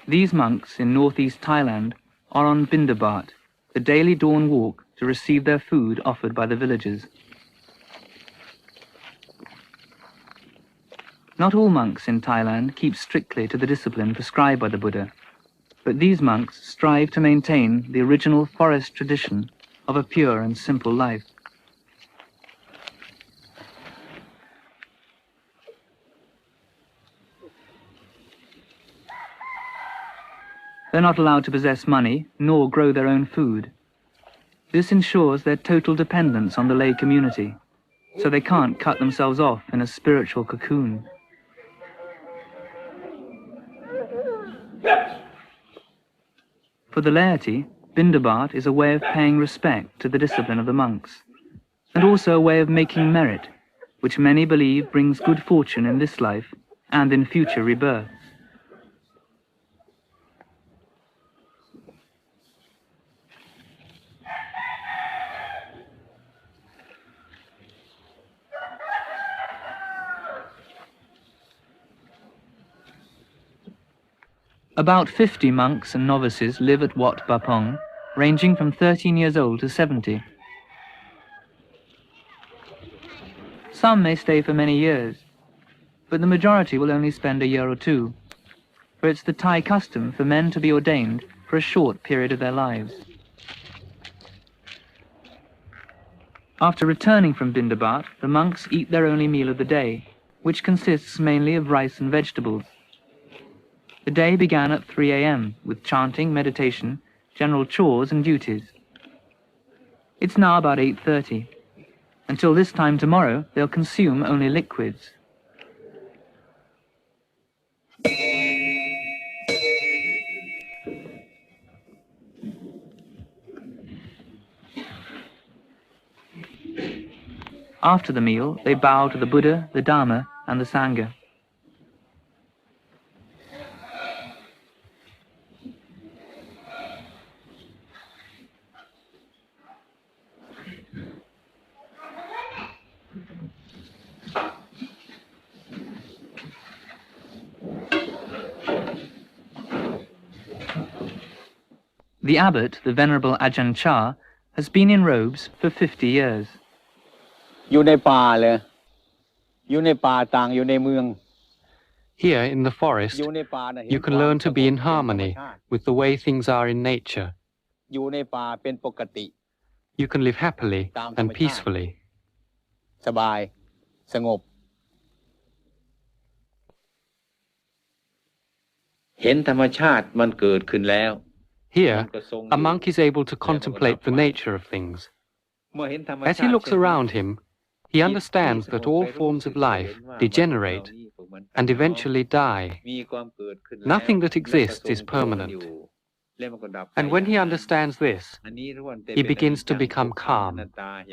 These monks in northeast Thailand are on Bindabat, the daily dawn walk to receive their food offered by the villagers. Not all monks in Thailand keep strictly to the discipline prescribed by the Buddha, but these monks strive to maintain the original forest tradition of a pure and simple life. They're not allowed to possess money nor grow their own food. This ensures their total dependence on the lay community, so they can't cut themselves off in a spiritual cocoon. For the laity, Bindabat is a way of paying respect to the discipline of the monks, and also a way of making merit, which many believe brings good fortune in this life and in future rebirth. About 50 monks and novices live at Wat Bapong, ranging from 13 years old to 70. Some may stay for many years, but the majority will only spend a year or two, for it's the Thai custom for men to be ordained for a short period of their lives. After returning from Bindabat, the monks eat their only meal of the day, which consists mainly of rice and vegetables. The day began at 3 a.m. with chanting, meditation, general chores and duties. It's now about 8:30. Until this time tomorrow, they'll consume only liquids. After the meal, they bow to the Buddha, the Dharma, and the Sangha. The abbot, the Venerable Ajahn Chah, has been in robes for 50 years. อยู่ในป่าเลยอยู่ในป่าต่างอยู่ในเมือง Here in the forest, you can learn to be in harmony with the way things are in nature. อยู่ในป่าเป็นปกติ You can live happily and peacefully. สบายสงบเห็นธรรมชาติมันเกิดขึ้นแล้ว Here, a monk is able to contemplate the nature of things. As he looks around him, he understands that all forms of life degenerate and eventually die. Nothing that exists is permanent. And when he understands this, he begins to become calm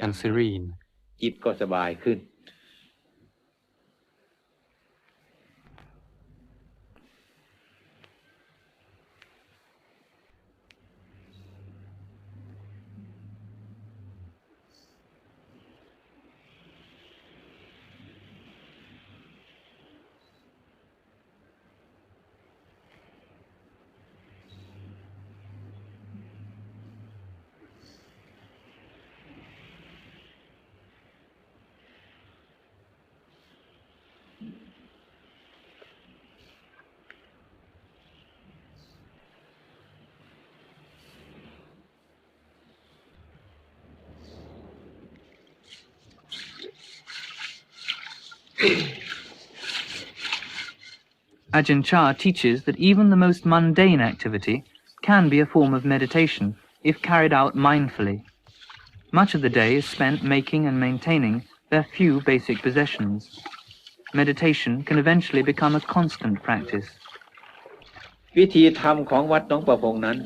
and serene. จิตก็สบายขึ้นAjahn Chah teaches that even the most mundane activity can be a form of meditation if carried out mindfully. Much of the day is spent making and maintaining their few basic possessions. Meditation can eventually become a constant practice. วิธีธรรมของวัดหนองประพงนั้น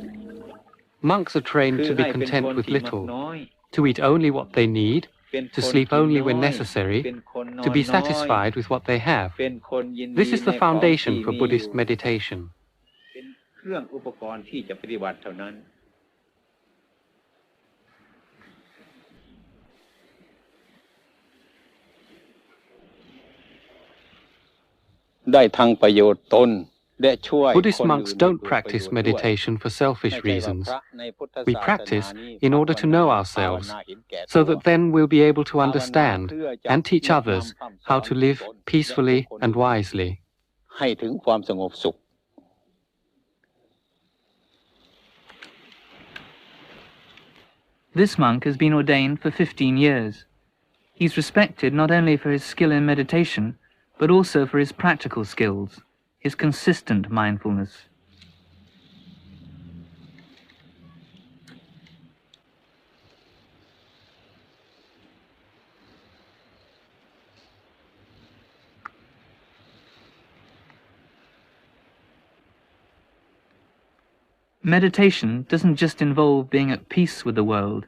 Monks are trained to be content with little, to eat only what they need, to sleep only when necessary, to be satisfied with what they have. This is the foundation for Buddhist meditation. เป็นเครื่องอุปกรณ์ที่จะปฏิบัติเท่านั้นได้ทั้งประโยชน์ตน Buddhist monks don't practice meditation for selfish reasons. We practice in order to know ourselves, so that then we'll be able to understand and teach others how to live peacefully and wisely. ให้ถึงความสงบสุข This monk has been ordained for 15 years. He's respected not only for his skill in meditation, but also for his practical skills, his consistent mindfulness. Meditation doesn't just involve being at peace with the world.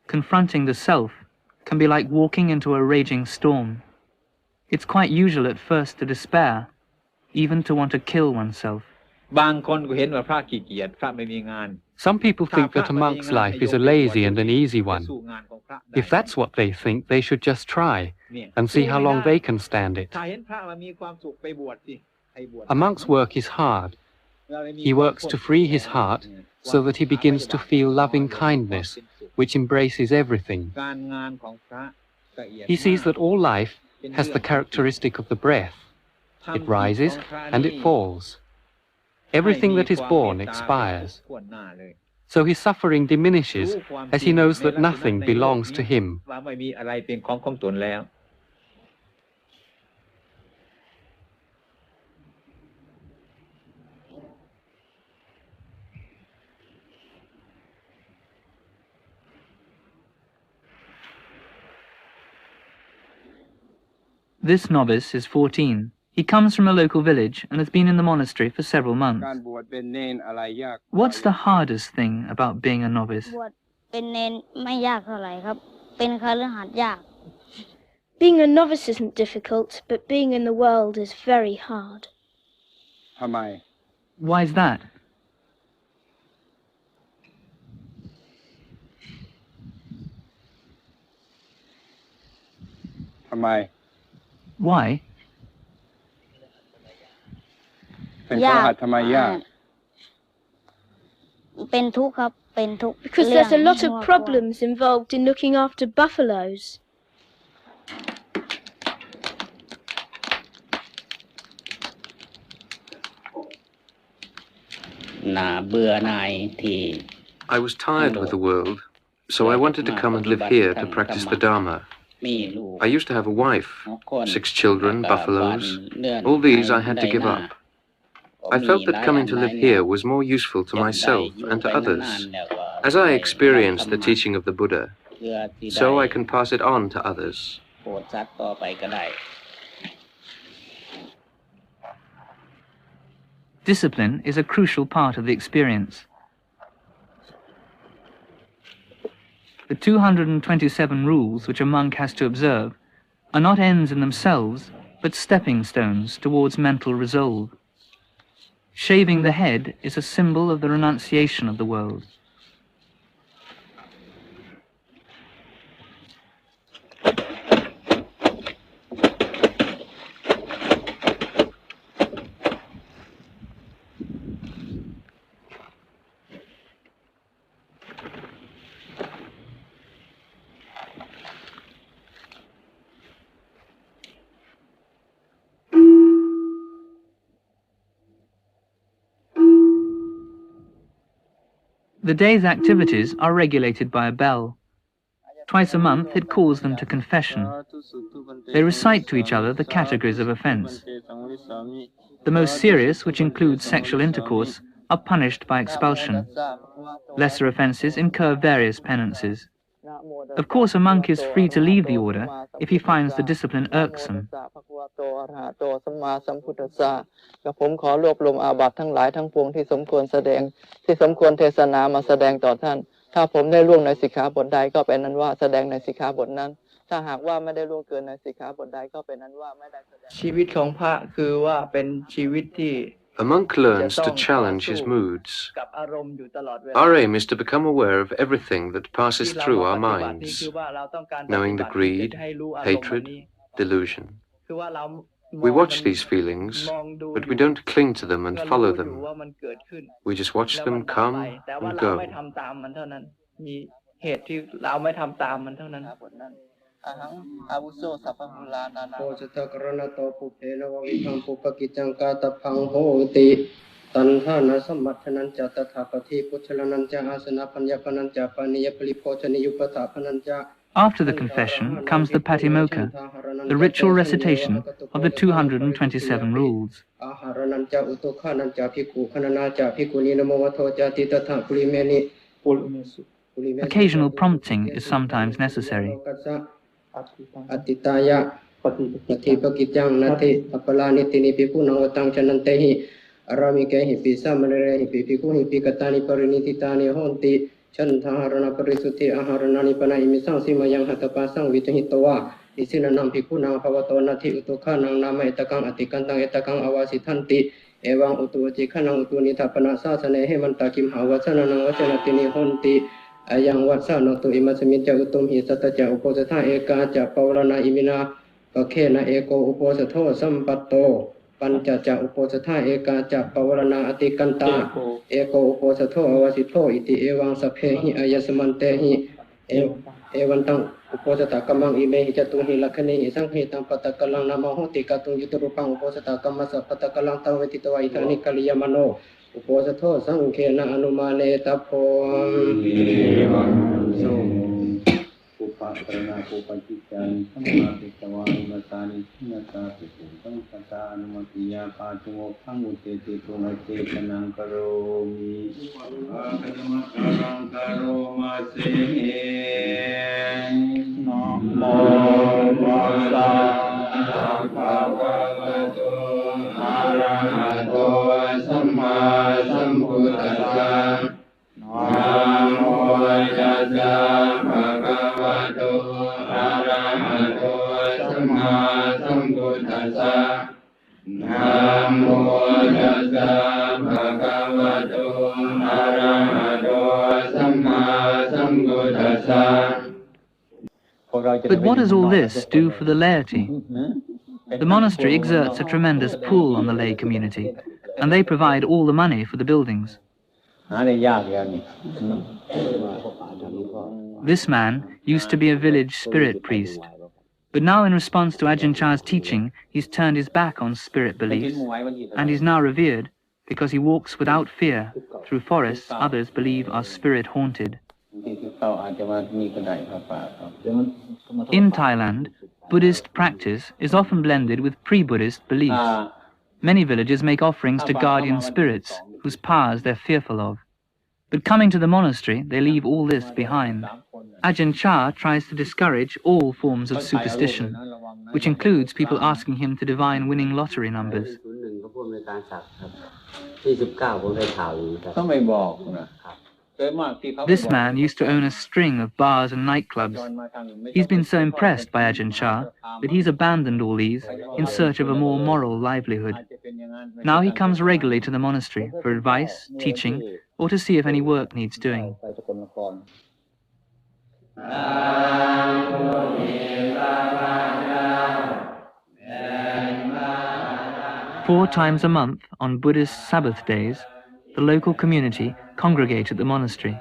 Confronting the self can be like walking into a raging storm. It's quite usual at first to despair, even to want to kill oneself. Some people think that a monk's life is a lazy and an easy one. If that's what they think, they should just try and see how long they can stand it. A monk's work is hard. He works to free his heart so that he begins to feel loving kindness, which embraces everything. He sees that all life has the characteristic of the breath. It rises and it falls. Everything that is born expires. So his suffering diminishes as he knows that nothing belongs to him. This novice is 14. He comes from a local village and has been in the monastery for several months. What's the hardest thing about being a novice? Being a novice isn't difficult, but being in the world is very hard. Why is that? Why? Because there's a lot of problems involved in looking after buffaloes. I was tired with the world, so I wanted to come and live here to practice the Dharma. I used to have a wife, 6 children, buffaloes. All these I had to give up. I felt that coming to live here was more useful to myself and to others. As I experienced the teaching of the Buddha, so I can pass it on to others. Discipline is a crucial part of the experience. The 227 rules which a monk has to observe are not ends in themselves, but stepping stones towards mental resolve. Shaving the head is a symbol of the renunciation of the world. The day's activities are regulated by a bell. Twice a month it calls them to confession. They recite to each other the categories of offense. The most serious, which include sexual intercourse, are punished by expulsion. Lesser offenses incur various penances. Of course, a monk is free to leave the order if he finds the discipline irksome. กับผมขอรวบรวมอาบัติทั้งหลายทั้งปวงที่สมควรแสดงที่สมควรเทศนามาแสดงต่อท่านถ้าผมได้ล่วงในสิกขาบทใดก็เป็นนั้นว่าแสดงในสิกขาบทนั้นถ้าหากว่าไม่ได้ล่วงเกินในสิกขาบทใดก็เป็นนั้นว่าไม่ได้แสดงชีวิตของพระคือว่าเป็นชีวิตที่ A monk learns to challenge his moods. Our aim is to become aware of everything that passes through our minds, knowing the greed, hatred, delusion. We watch these feelings, but we don't cling to them and follow them. We just watch them come and go. มีเหตุที่เราไม่ทำตามมันเท่านั้นอาหังอาวุโสสัพพมุลานานาโพชตกรณโตปุเพนววิคังปุปกิจังกาตพังโหติตันทานาสมัทนันจะตถาปฏิพุทธลนันจะอาสนะปัญญปนันจะปานิยปริโภชนิยุปถาปนันจะ After the confession comes the patimokkha, the ritual recitation of the 227 rules. Occasional prompting is sometimes necessary. Chantarana Parisuti Aharana Nipana Imisang Simayang Hatapasang Vitahitawa Isinanam Pikuna Pavatonati Utukana Nama Etakang Atikantang Etakang Awasitanti Ewang Utuati Kanang Utunita Panasa Sane Hemantakim Hawasana Wasanatini Honti Ayang Watsano to Imasamita Utum Hisataja Uposata Eka Ja Paulana Imina Kakena Eko Uposato Sampato Pancaca Uposata Eka Ja Paulana Atikanta Eko Uposato Awasito Iti Ewang Saphehi Ayasamantehi Evantang Uposata Kamang Imehi Jatuhi Lakani Isanghi Tang Patakalang Namahoti Katung Yuturupang Uposata Kamasa Patakalang Tawetitawa Itani Kaliyamano Uposato Sangkena Anumane Tapo Pupatrana Pupachitan Samapitawani Matani Sinata Pitum Kata Anumatiya Patumo Panguteti Tunate Kanang Karomi Akadamakang Karomase Namo Masa Bhagavato Arahato Samma Sambuddhassa Namo Tassa Bhagavato Arahato Samma Sambuddhassa Namo Tassa Bhagavato Arahato Samma Sambuddhassa. But what does all this do for the laity? The monastery exerts a tremendous pull on the lay community, and they provide all the money for the buildings. This man used to be a village spirit priest, but now in response to Ajahn Chah's teaching, he's turned his back on spirit beliefs, and he's now revered because he walks without fear through forests others believe are spirit-haunted. In Thailand, Buddhist practice is often blended with pre-Buddhist beliefs. Many villages make offerings to guardian spirits whose powers they're fearful of. But coming to the monastery, they leave all this behind. Ajahn Chah tries to discourage all forms of superstition, which includes people asking him to divine winning lottery numbers. This man used to own a string of bars and nightclubs. He's been so impressed by Ajahn Chah that he's abandoned all these in search of a more moral livelihood. Now he comes regularly to the monastery for advice, teaching, or to see if any work needs doing. 4 times a month on Buddhist Sabbath days, the local community congregate at the monastery.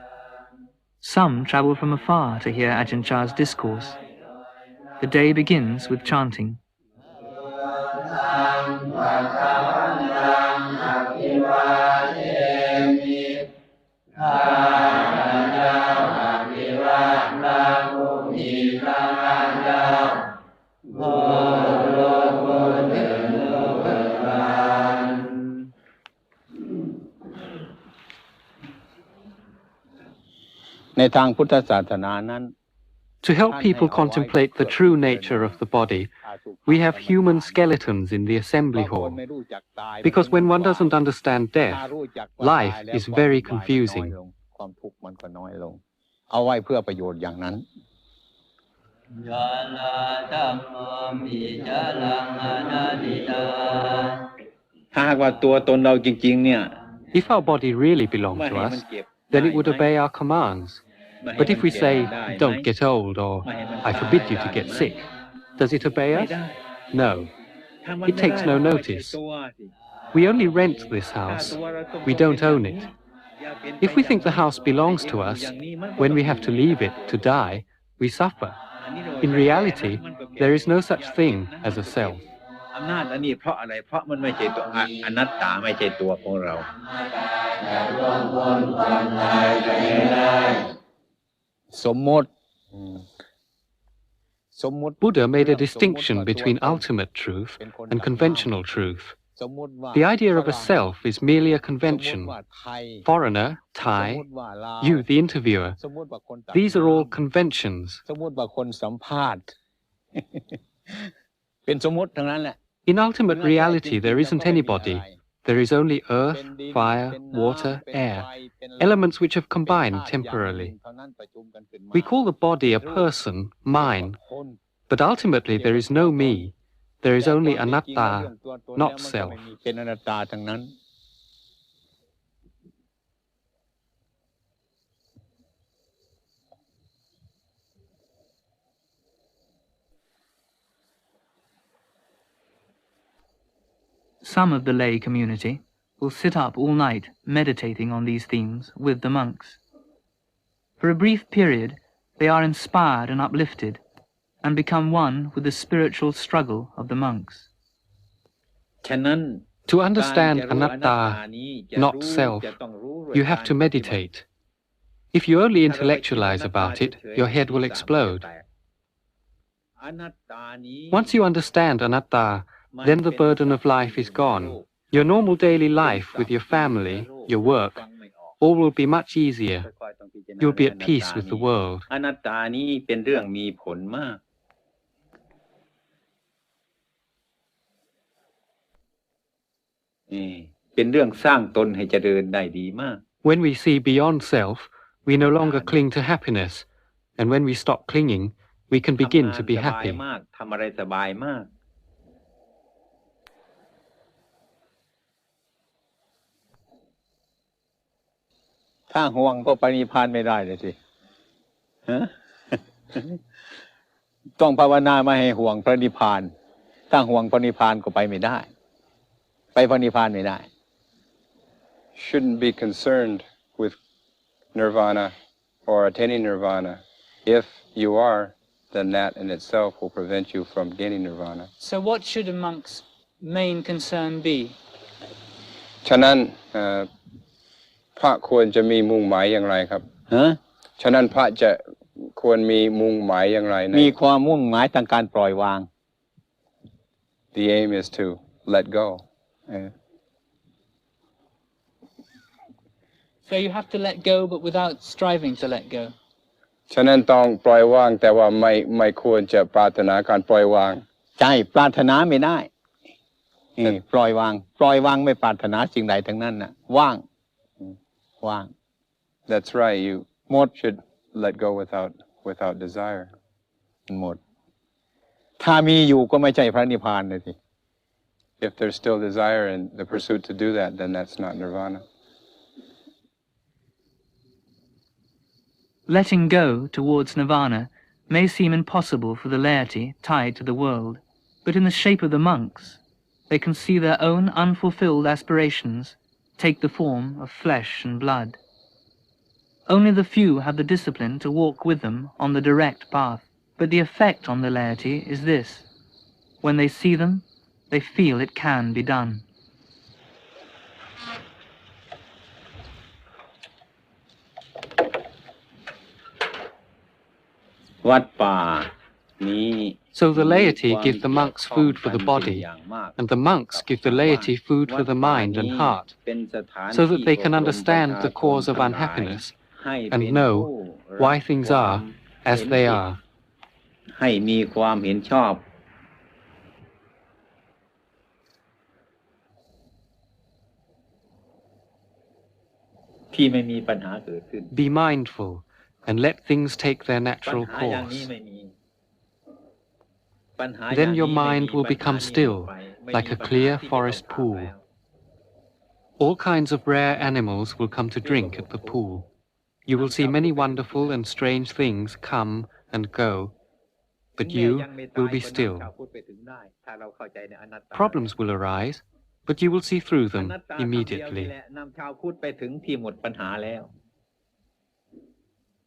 Some travel from afar to hear Ajahn Chah's discourse. The day begins with chanting. To help people contemplate the true nature of the body, we have human skeletons in the assembly hall. Because when one doesn't understand death, life is very confusing. If our body really belonged to us, then it would obey our commands. But if we say, don't get old, or I forbid you to get sick, does it obey us? No. It takes no notice. We only rent this house. We don't own it. If we think the house belongs to us, when we have to leave it to die, we suffer. In reality, there is no such thing as a self. อำนาจอันนี้เพราะอะไรเพราะมันไม่ใช่ตัวอนัตตาไม่ใช่ตัวของเราสมมติ Buddha made a distinction between ultimate truth and conventional truth. The idea of a self is merely a convention. Foreigner, Thai, you, the interviewer, these are all conventions. สมมติว่าคนสัมภาษณ์ เป็นสมมติทั้งนั้นแหละ In ultimate reality, there isn't anybody. There is only earth, fire, water, air, elements which have combined temporarily. We call the body a person, mine, but ultimately there is no me. There is only anatta, not self. เป็นอนัตตาทั้งนั้น Some of the lay community will sit up all night meditating on these themes with the monks. For a brief period, they are inspired and uplifted and become one with the spiritual struggle of the monks. ฉะนั้น To understand anatta, not self, you have to meditate. If you only intellectualize about it, your head will explode. Once you understand anatta, then the burden of life is gone. Your normal daily life with your family, your work, all will be much easier. You'll be at peace with the world. อนัตตานี้เป็นเรื่องมีผลมากเป็นเรื่องสร้างตนให้เจริญได้ดีมาก When we see beyond self, we no longer cling to happiness, and when we stop clinging, we can begin to be happy. ทำอะไรสบายมากถ้าห่วงก็ปณิพานไม่ได้เลยสิต้องภาวนาไม่ให้ห่วงพระนิพพานถ้าห่วงพระนิพพานก็ไปไม่ได้ไปพระนิพพานไม่ได้ Shouldn't be concerned with nirvana or attaining nirvana. If you are, then that in itself will prevent you from gaining nirvana. So what should a monk's main concern be? ฉะนั้นพระควรจะมีมุ่งหมายอย่างไรครับฉะนั้นพระจะควรมีมุ่งหมายอย่างไรมีความมุ่งหมายทางการปล่อยวาง The aim is to let go. So you have to let go, but without striving to let go. ฉะนั้นต้องปล่อยวางแต่ว่าไม่ควรจะปรารถนาการปล่อยวางใช่ปรารถนาไม่ได้ปล่อยวางไม่ปรารถนาสิ่งใดทั้งนั้นน่ะว่าง That's right. You should let go without desire. หมดถ้ามีอยู่ก็ไม่ใช่พระนิพพานเลยสิ If there's still desire and the pursuit to do that, then that's not nirvana. Letting go towards nirvana may seem impossible for the laity tied to the world, but in the shape of the monks, they can see their own unfulfilled aspirations take the form of flesh and blood. Only the few have the discipline to walk with them on the direct path, but the effect on the laity is this: when they see them, they feel it can be done. วัดป่านี้ So the laity give the monks food for the body, and the monks give the laity food for the mind and heart, so that they can understand the cause of unhappiness and know why things are as they are. ให้มีความเห็นชอบที่ไม่มีปัญหาเกิดขึ้น Be mindful and let things take their natural course. Then your mind will become still, like a clear forest pool. All kinds of rare animals will come to drink at the pool. You will see many wonderful and strange things come and go, but you will be still. Problems will arise, but you will see through them immediately.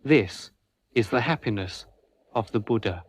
This is the happiness of the Buddha.